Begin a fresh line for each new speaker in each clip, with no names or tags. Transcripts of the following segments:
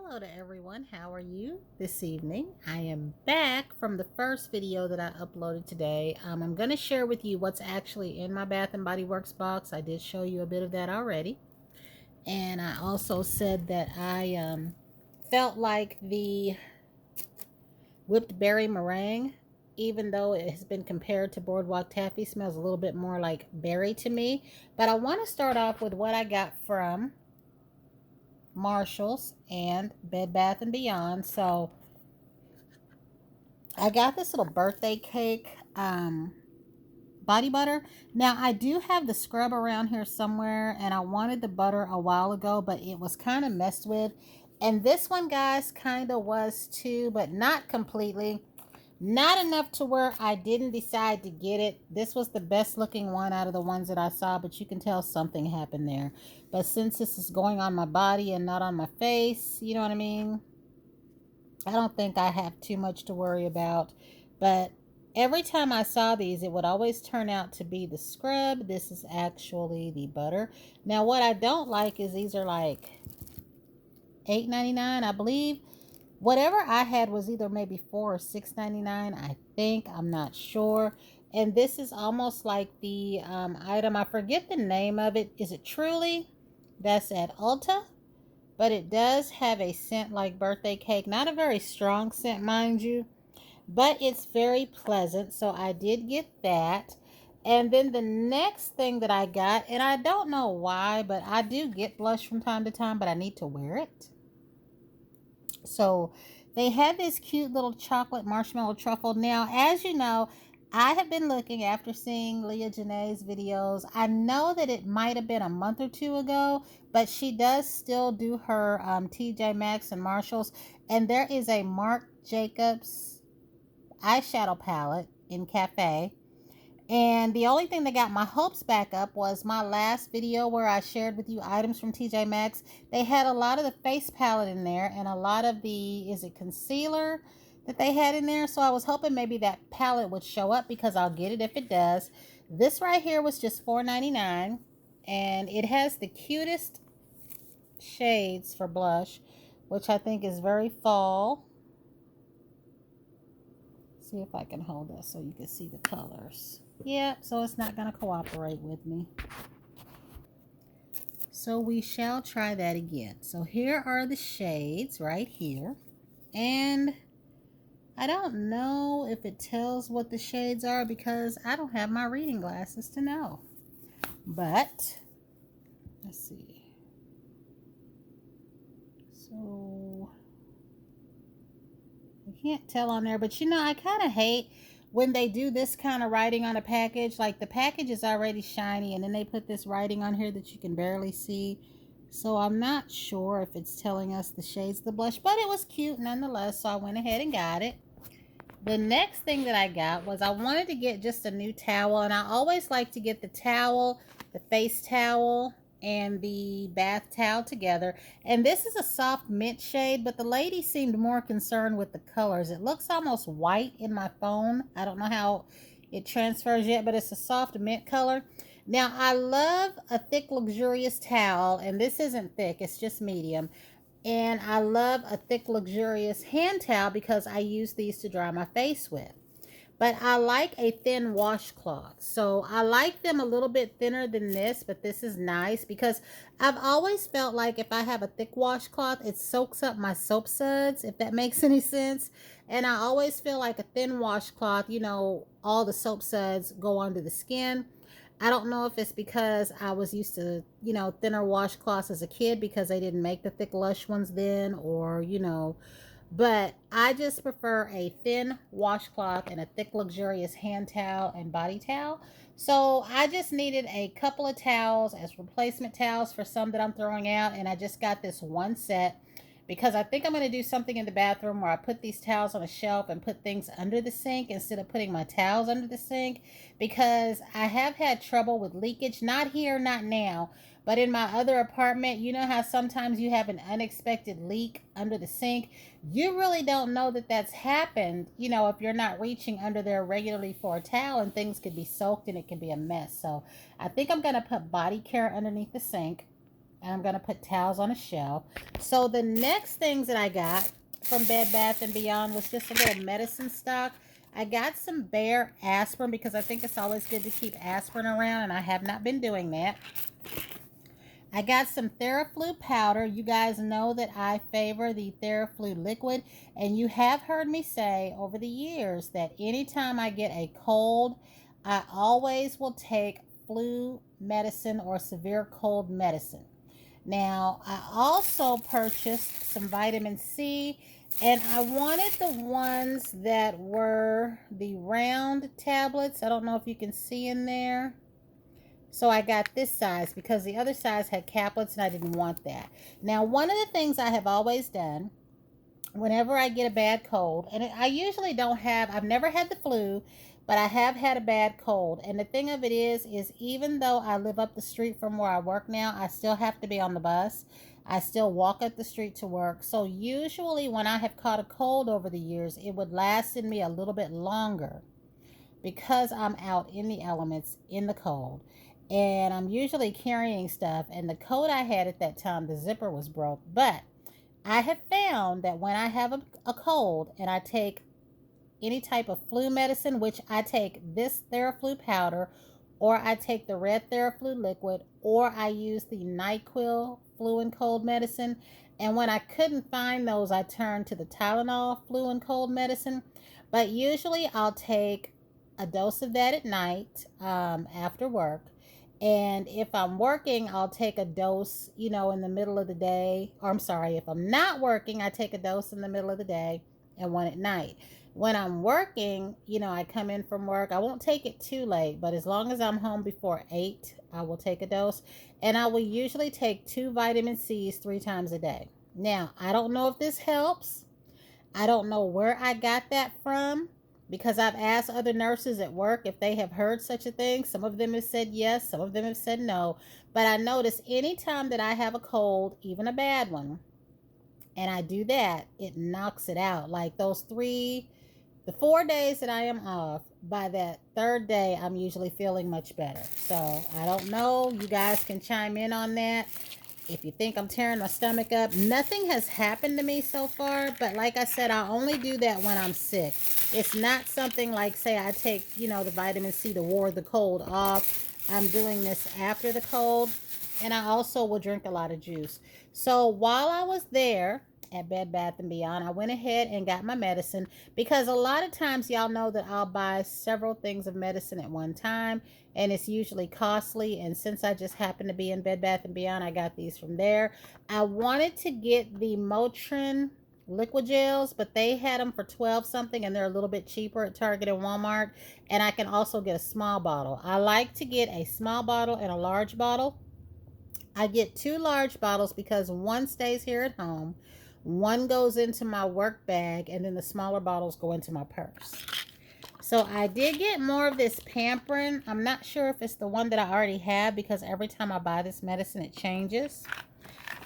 Hello to everyone. How are you this evening? I am back from the first video that I uploaded today. I'm going to share with you what's actually in my Bath and Body Works box. I did show you a bit of that already. And I also said that I felt like the whipped berry meringue, even though it has been compared to Boardwalk Taffy, smells a little bit more like berry to me. But I want to start off with what I got from Marshalls and Bed Bath and Beyond. So I got this little birthday cake body butter. Now I do have the scrub around here somewhere, and I wanted the butter a while ago, but it was kind of messed with. And this one, guys, kind of was too, but not completely. Not enough to where I didn't decide to get it. This was the best looking one out of the ones that I saw, but you can tell something happened there. But since this is going on my body and not on my face, you know what I mean? I don't think I have too much to worry about. But every time I saw these, it would always turn out to be the scrub. This is actually the butter. Now, what I don't like is these are like $8.99, I believe. Whatever I had was either maybe $4 or $6.99. I think. I'm not sure. And this is almost like the item. I forget the name of it. Is it Truly? That's at Ulta. But it does have a scent like birthday cake. Not a very strong scent, mind you, but it's very pleasant. So I did get that. And then the next thing that I got, and I don't know why, but I do get blush from time to time, but I need to wear it. So they had this cute little chocolate marshmallow truffle. Now, as you know, I have been looking after seeing Leah Janae's videos. I know that it might have been a month or two ago, but she does still do her TJ Maxx and Marshalls. And there is a Marc Jacobs eyeshadow palette in Cafe. And the only thing that got my hopes back up was my last video where I shared with you items from TJ Maxx. They had a lot of the face palette in there and a lot of the, is it concealer that they had in there? So I was hoping maybe that palette would show up because I'll get it if it does. This right here was just $4.99 and it has the cutest shades for blush, which I think is very fall. See if I can hold that so you can see the colors. Yeah, so it's not going to cooperate with me. So we shall try that again. So here are the shades right here. And I don't know if it tells what the shades are because I don't have my reading glasses to know. But, let's see. So, I can't tell on there. But you know, I kind of hate when they do this kind of writing on a package. Like the package is already shiny and then they put this writing on here that you can barely see. So I'm not sure if it's telling us the shades of the blush, but it was cute nonetheless, so I went ahead and got it. The next thing that I got was I wanted to get just a new towel, and I always like to get the towel, the face towel, and the bath towel together. And this is a soft mint shade, but the lady seemed more concerned with the colors. It looks almost white in my phone. I don't know how it transfers yet, but it's a soft mint color. Now, I love a thick, luxurious towel, and this isn't thick, it's just medium. And I love a thick, luxurious hand towel because I use these to dry my face with. But I like a thin washcloth. So I like them a little bit thinner than this, but this is nice because I've always felt like if I have a thick washcloth, it soaks up my soap suds, if that makes any sense. And I always feel like a thin washcloth, you know, all the soap suds go onto the skin. I don't know if it's because I was used to, you know, thinner washcloths as a kid because they didn't make the thick lush ones then, or, you know, but I just prefer a thin washcloth and a thick luxurious hand towel and body towel. So I just needed a couple of towels as replacement towels for some that I'm throwing out, and I just got this one set because I think I'm going to do something in the bathroom where I put these towels on a shelf and put things under the sink instead of putting my towels under the sink, because I have had trouble with leakage. Not here, not now, but in my other apartment. You know how sometimes you have an unexpected leak under the sink? You really don't know that that's happened, you know, if you're not reaching under there regularly for a towel, and things could be soaked and it can be a mess. So I think I'm going to put body care underneath the sink. And I'm going to put towels on a shelf. So the next things that I got from Bed Bath & Beyond was just a little medicine stock. I got some Bare aspirin because I think it's always good to keep aspirin around, and I have not been doing that. I got some Theraflu powder. You guys know that I favor the Theraflu liquid, and you have heard me say over the years that anytime I get a cold, I always will take flu medicine or severe cold medicine. Now, I also purchased some vitamin C, and I wanted the ones that were the round tablets. I don't know if you can see in there. So I got this size because the other size had caplets and I didn't want that. Now, one of the things I have always done whenever I get a bad cold, and I usually don't have, I've never had the flu, but I have had a bad cold. And the thing of it is even though I live up the street from where I work now, I still have to be on the bus. I still walk up the street to work. So usually when I have caught a cold over the years, it would last in me a little bit longer because I'm out in the elements in the cold. And I'm usually carrying stuff. And the coat I had at that time, the zipper was broke. But I have found that when I have a cold and I take any type of flu medicine, which I take this Theraflu powder, or I take the red Theraflu liquid, or I use the NyQuil flu and cold medicine. And when I couldn't find those, I turned to the Tylenol flu and cold medicine. But usually I'll take a dose of that at night after work. And if I'm working, I'll take a dose, in the middle of the day. Or I'm sorry, if I'm not working, I take a dose in the middle of the day and one at night. When I'm working, I come in from work. I won't take it too late, but as long as I'm home before 8, I will take a dose. And I will usually take 2 vitamin C's 3 times a day. Now, I don't know if this helps. I don't know where I got that from, because I've asked other nurses at work if they have heard such a thing. Some of them have said yes, some of them have said no. But I notice anytime that I have a cold, even a bad one, and I do that, it knocks it out. Like the 4 days that I am off, by that 3rd day, I'm usually feeling much better. So I don't know. You guys can chime in on that. If you think I'm tearing my stomach up, nothing has happened to me so far. But like I said, I only do that when I'm sick. It's not something like, say, I take, the vitamin C to ward the cold off. I'm doing this after the cold. And I also will drink a lot of juice. So while I was there at Bed Bath & Beyond, I went ahead and got my medicine, because a lot of times y'all know that I'll buy several things of medicine at one time, and it's usually costly. And since I just happened to be in Bed Bath & Beyond, I got these from there. I wanted to get the Motrin liquid gels, but they had them for 12 something, and they're a little bit cheaper at Target and Walmart. And I can also get a small bottle. I like to get a small bottle and a large bottle. I get 2 large bottles because one stays here at home, one goes into my work bag, and then the smaller bottles go into my purse. So I did get more of this Pamprin. I'm not sure if it's the one that I already have, because every time I buy this medicine, it changes.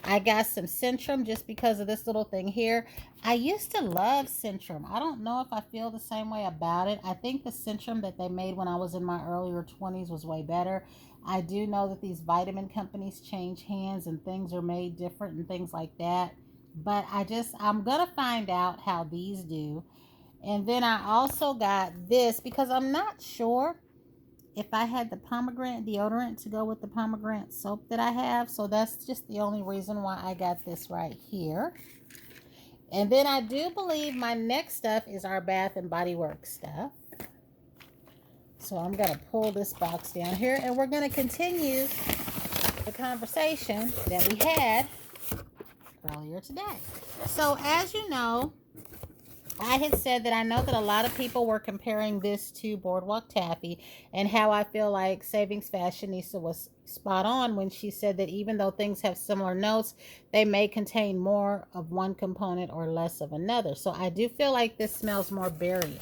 I got some Centrum just because of this little thing here. I used to love Centrum. I don't know if I feel the same way about it. I think the Centrum that they made when I was in my earlier 20s was way better. I do know that these vitamin companies change hands and things are made different and things like that. But I'm going to find out how these do. And then I also got this because I'm not sure if I had the pomegranate deodorant to go with the pomegranate soap that I have. So that's just the only reason why I got this right here. And then I do believe my next stuff is our Bath and Body Works stuff. So I'm going to pull this box down here, and we're going to continue the conversation that we had earlier today. So as you know, I had said that I know that a lot of people were comparing this to Boardwalk Taffy, and how I feel like Savings Fashionista was spot on when she said that even though things have similar notes, they may contain more of one component or less of another. So I do feel like this smells more berryish.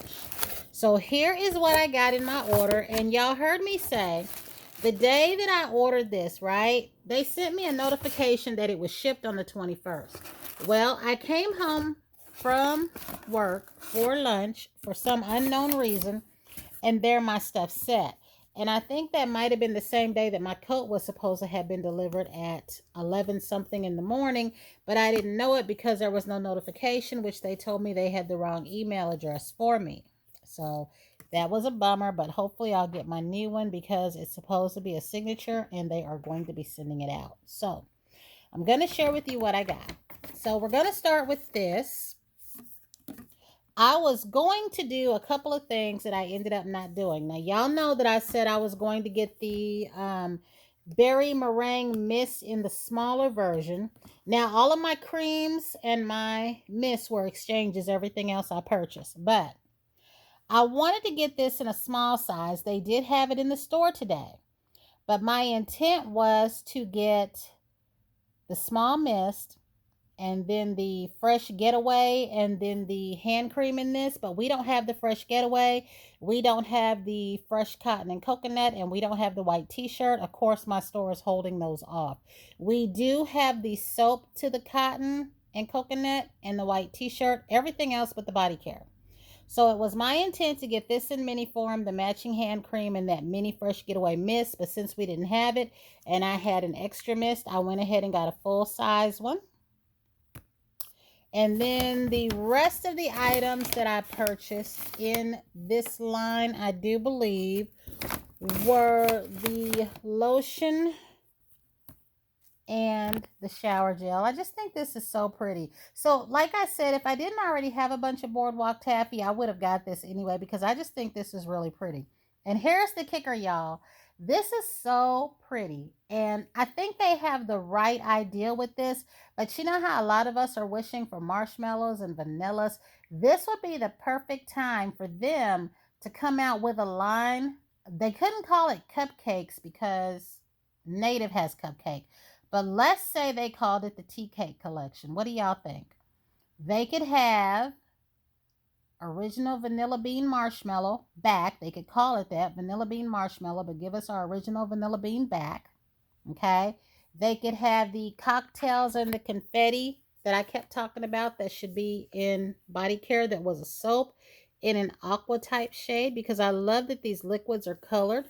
So here is what I got in my order, and y'all heard me say the day that I ordered this, right? They sent me a notification that it was shipped on the 21st. Well, I came home from work for lunch for some unknown reason, and there my stuff sat. And I think that might have been the same day that my coat was supposed to have been delivered at 11 something in the morning, but I didn't know it because there was no notification, which they told me they had the wrong email address for me. So that was a bummer, but hopefully I'll get my new one because it's supposed to be a signature and they are going to be sending it out. So I'm going to share with you what I got. So we're going to start with this. I was going to do a couple of things that I ended up not doing. Now, y'all know that I said I was going to get the berry meringue mist in the smaller version. Now, all of my creams and my mist were exchanges, everything else I purchased. But I wanted to get this in a small size. They did have it in the store today. But my intent was to get the small mist and then the fresh getaway and then the hand cream in this, but we don't have the fresh getaway, we don't have the fresh cotton and coconut, and we don't have the white t-shirt. Of course my store is holding those off. We do have the soap to the cotton and coconut and the white t-shirt, everything else but the body care. So it was my intent to get this in mini form, the matching hand cream and that mini fresh getaway mist, but since we didn't have it and I had an extra mist, I went ahead and got a full size one. And then the rest of the items that I purchased in this line, I do believe, were the lotion and the shower gel. I just think this is so pretty. So, like I said, if I didn't already have a bunch of Boardwalk Taffy, I would have got this anyway because I just think this is really pretty. And here's the kicker, y'all. This is so pretty. And I think they have the right idea with this. But you know how a lot of us are wishing for marshmallows and vanillas? This would be the perfect time for them to come out with a line. They couldn't call it cupcakes because Native has cupcake. But let's say they called it the tea cake collection. What do y'all think? They could have original vanilla bean marshmallow back. They could call it that, vanilla bean marshmallow, but give us our original vanilla bean back. Okay? They could have the cocktails and the confetti that I kept talking about that should be in body care that was a soap in an aqua type shade because I love that these liquids are colored.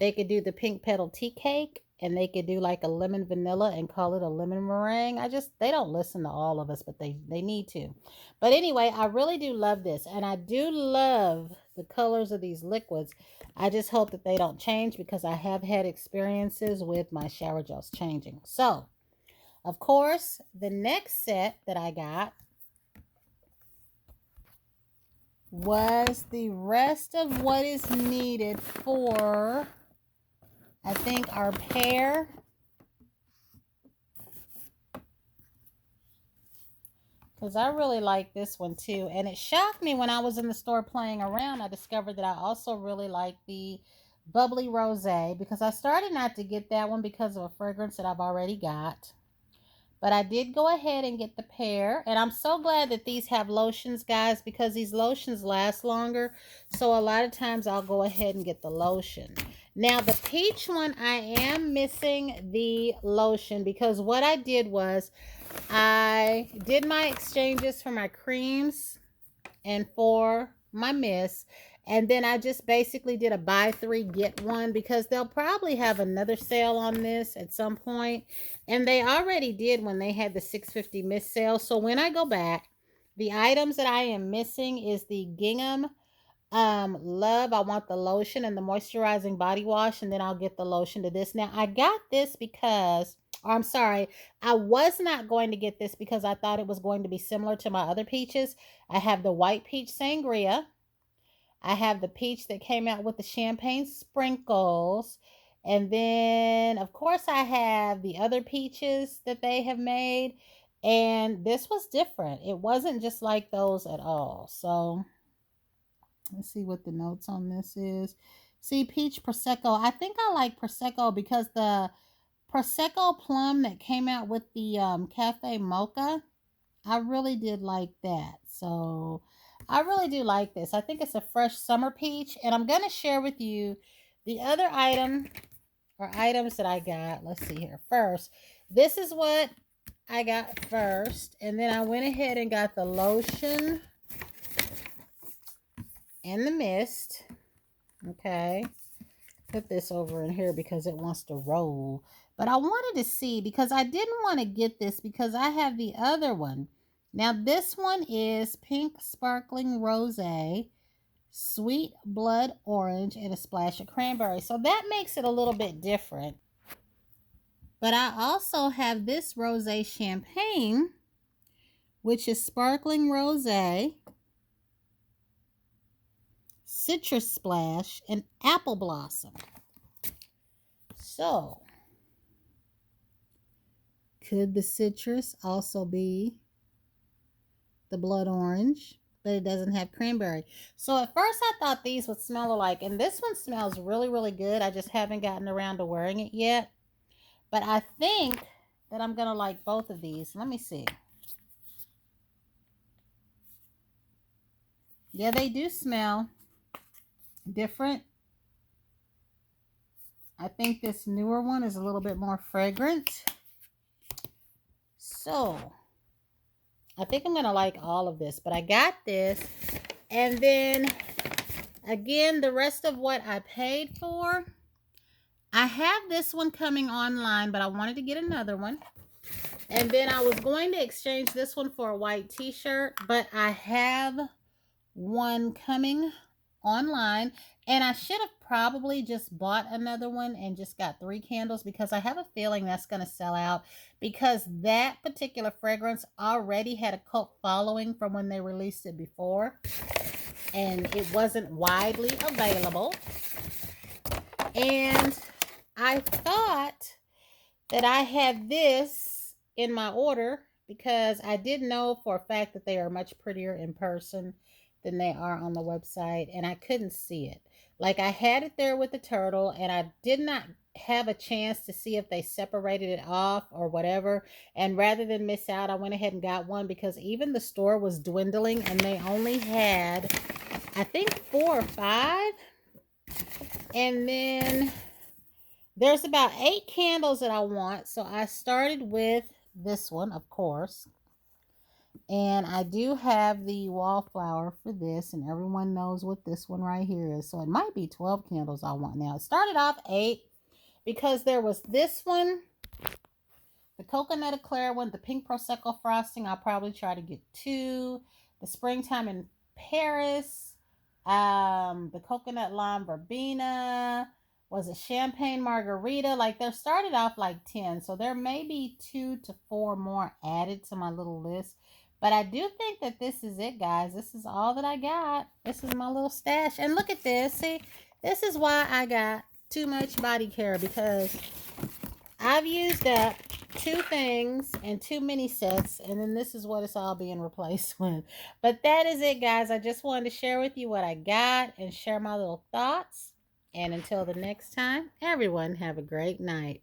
They could do the pink petal tea cake and they could do like a lemon vanilla and call it a lemon meringue. They don't listen to all of us, but they need to. But anyway, I really do love this. And I do love the colors of these liquids. I just hope that they don't change because I have had experiences with my shower gels changing. So, of course, the next set that I got was the rest of what is needed for, I think, our pear because I really like this one too. And it shocked me when I was in the store playing around. I discovered that I also really like the bubbly rosé because I started not to get that one because of a fragrance that I've already got. But I did go ahead and get the pear. And I'm so glad that these have lotions, guys, because these lotions last longer. So a lot of times I'll go ahead and get the lotion. Now, the peach one, I am missing the lotion because what I did was I did my exchanges for my creams and for my mist. And then I just basically did a buy three, get one because they'll probably have another sale on this at some point. And they already did when they had the $6.50 mist sale. So when I go back, the items that I am missing is the gingham love. I want the lotion and the moisturizing body wash, and then I'll get the lotion to this. Now, I got this because, or I'm sorry, I was not going to get this because I thought it was going to be similar to my other peaches. I have the white peach sangria. I have the peach that came out with the champagne sprinkles. And then, of course, I have the other peaches that they have made. And this was different. It wasn't just like those at all. So, let's see what the notes on this is. See, peach Prosecco. I think I like Prosecco because the Prosecco plum that came out with the Cafe Mocha, I really did like that. So I really do like this. I think it's a fresh summer peach. And I'm going to share with you the other item or items that I got. Let's see here. First, this is what I got first. And then I went ahead and got the lotion and the mist. Okay. put this over in here because it wants to roll. But I wanted to see because I didn't want to get this because I have the other one. Now this one is pink sparkling rosé, sweet blood orange, and a splash of cranberry. So that makes it a little bit different. But I also have this rosé champagne, which is sparkling rosé, citrus splash, and apple blossom. So, could the citrus also be the blood orange? But it doesn't have cranberry. So at first I thought these would smell alike. And this one smells really, really good. I just haven't gotten around to wearing it yet. But I think that I'm going to like both of these. Let me see. Yeah, they do smell different. I think this newer one is a little bit more fragrant. So, I think I'm going to like all of this. But I got this. And then, again, the rest of what I paid for. I have this one coming online, but I wanted to get another one. And then I was going to exchange this one for a white t-shirt, but I have one coming online. And I should have probably just bought another one and just got 3 candles because I have a feeling that's going to sell out because that particular fragrance already had a cult following from when they released it before. And it wasn't widely available. And I thought that I had this in my order because I did know for a fact that they are much prettier in person than they are on the website, and I couldn't see it. Like, I had it there with the turtle, and I did not have a chance to see if they separated it off or whatever. And rather than miss out, I went ahead and got one because even the store was dwindling, and they only had, I think, 4 or 5. And then there's about 8 candles that I want. So I started with this one, of course. And I do have the wallflower for this. And everyone knows what this one right here is. So it might be 12 candles I want now. It started off 8 because there was this one, the coconut eclair one, the pink prosecco frosting. I'll probably try to get 2. The springtime in Paris, the coconut lime verbena, was a champagne margarita. Like, they're started off like 10, so there may be 2 to 4 more added to my little list. But I do think that this is it, guys. This is all that I got. This is my little stash. And look at this. See, this is why I got too much body care, because I've used up 2 things and 2 mini sets, and then this is what it's all being replaced with. But that is it, guys. I just wanted to share with you what I got and share my little thoughts. And until the next time, everyone have a great night.